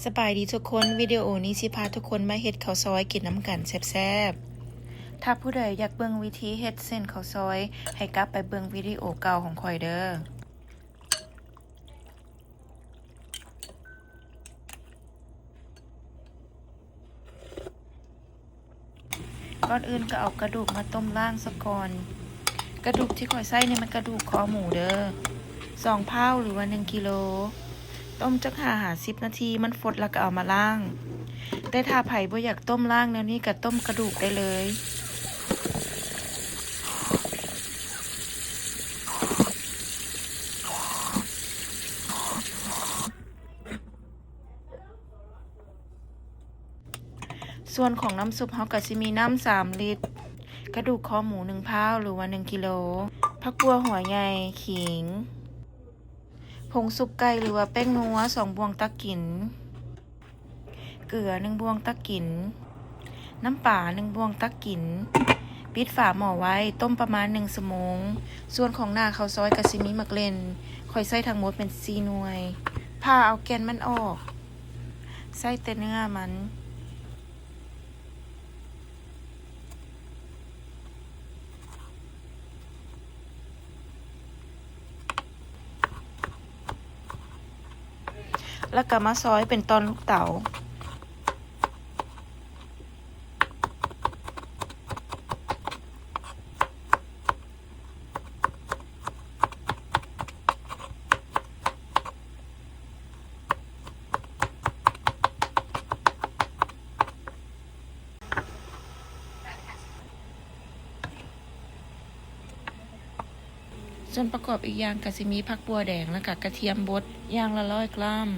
สบายดีทุกคนวิดีโอนี้สิพาทุกคนมาเฮ็ดข้าวซอยกินน้ำกันแซ่บๆถ้าผู้ใดอยากเบิ่งวิธีเฮ็ดเส้นข้าวซอยให้กลับไปเบิ่งวิดีโอเก่าของข่อยเด้อก่อนอื่นก็เอากระดูกมาต้มล่างซะก่อนกระดูกที่ข่อยใส่นี่มันกระดูกคอหมูเด้อ2 เผาหรือว่า1 กิโลต้มจัก50 นาทีมันฟดแล้วก็เอามาล้างแต่ถ้าไผบ่อยากต้มล่างแนวนี้ก็ต้มกระดูกได้เลยส่วนของน้ำซุปเฮาก็สิมีน้ำ3 ลิตรกระดูกคอหมู1 เผาหรือว่า1 กิโลผักบัวหัวใหญ่ขิงผงสุกไก่หรือว่าแป้งนัว2 บวงตะกินเกลือ1 บวงตะกินน้ำปลา1 บวงตะกินปิดฝาหม้อไว้ต้มประมาณ1 ชั่วโมงส่วนของหน้าข้าวซอยก็สิมีมักเล่นค่อยใส่ทั้งหมดเป็น4 หน่วยผ่าเอาแกนมันออกใส่แต่เนื้อมันแล้วก็มาซอยเป็นตอนลูกเต๋าส่วนประกอบอีกอย่างก็สิมีผักบัวแดงแล้วก็กระเทียมบดอย่างละ100 กรัม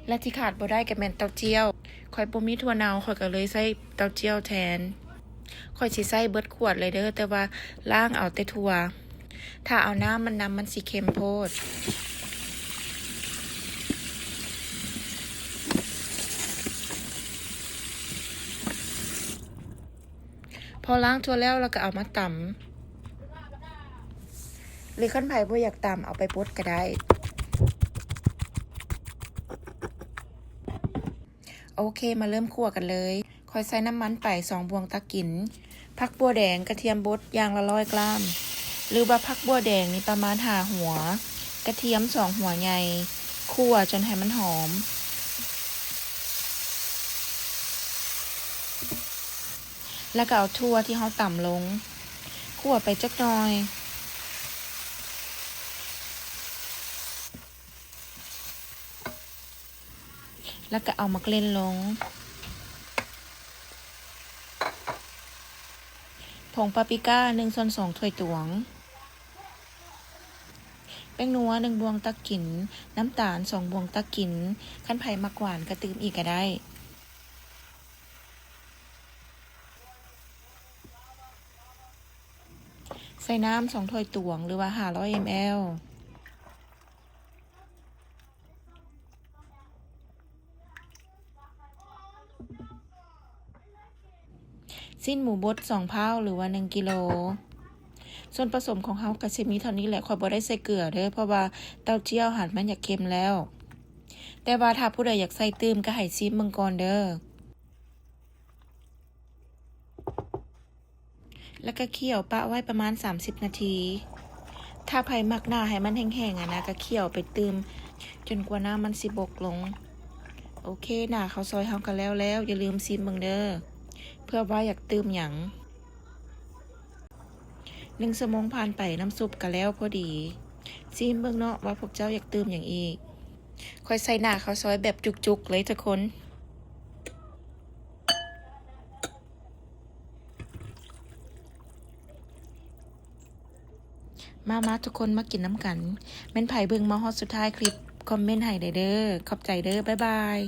และที่ขาดบ่ได้ก็แม่นเต้าเจี้ยวข่อยบ่มีถั่วเน่าข่อยก็เลยใส่เต้าเจี้ยวแทนข่อยสิใส่เบิดขวดเลยเด้อแต่ว่าล้างเอาแต่ถั่วถ้าเอาน้ำมันสิเค็มโพดพอล้างถั่วแล้วเราก็เอามาตำหรือขั้นไผ่บ่อยากตำเอาไปบดก็ได้โอเคมาเริ่มคั่วกันเลยค่อยใส่น้ำมันไป2 บวงตะกินผักบัวแดงกระเทียมบดอย่างละ100 กรัมหรือว่าผักบัวแดงนี่ประมาณ5 หัวกระเทียม2 หัวใหญ่คั่วจนให้มันหอมแล้วก็เอาถั่วที่เราตำลงคั่วไปจักหน่อยแล้วก็เอามักเล่นลงผงปาปริก้า1/2 ถ้วยตวงแป้งนัว1 บวงตะกินน้ำตาล2 บวงตะกินขั้นไผ่มักหวานก็เติมอีกก็ได้ใส่น้ำ2 ถ้วยตวงหรือว่า500 mlสิ้นหมูบด2 เผาหรือว่า1 กิโลส่วนผสมของเฮาก็สิมีเท่านี้แหละข่อยบ่ได้ใส่เกลือเด้อเพราะว่าเต้าเจี้ยวหั่นมันอยากเค็มแล้วแต่ว่าถ้าผู้ใดอยากใส่ตื้มก็ให้ซิมเบิ่งก่อนเด้อแล้วก็เคี่ยวปะไว้ประมาณ30 นาทีถ้าไผมักหน้าให้มันแห้งๆนะก็เคี่ยวไปตื้มจนกว่าน้ำมันสิบกลงโอเคหน้าข้าวซอยเฮาก็แล้วอย่าลืมซิมเบิ่งเด้อเพื่อว่าอยากตื้มหยัง1 ชั่วโมงผ่านไปน้ำซุปก็แล้วพอดีซิมเบิ่งเนาะว่าพวกเจ้าอยากตื้มหยังอีกค่อยใส่หน้าข้าวซอยแบบจุกๆเลยทุกคนมาทุกคนมากินน้ำกันแม่นไผเบิ่งมาฮอดสุดท้ายคลิปคอมเมนต์ให้ได้เด้อขอบใจเด้อบ๊ายบาย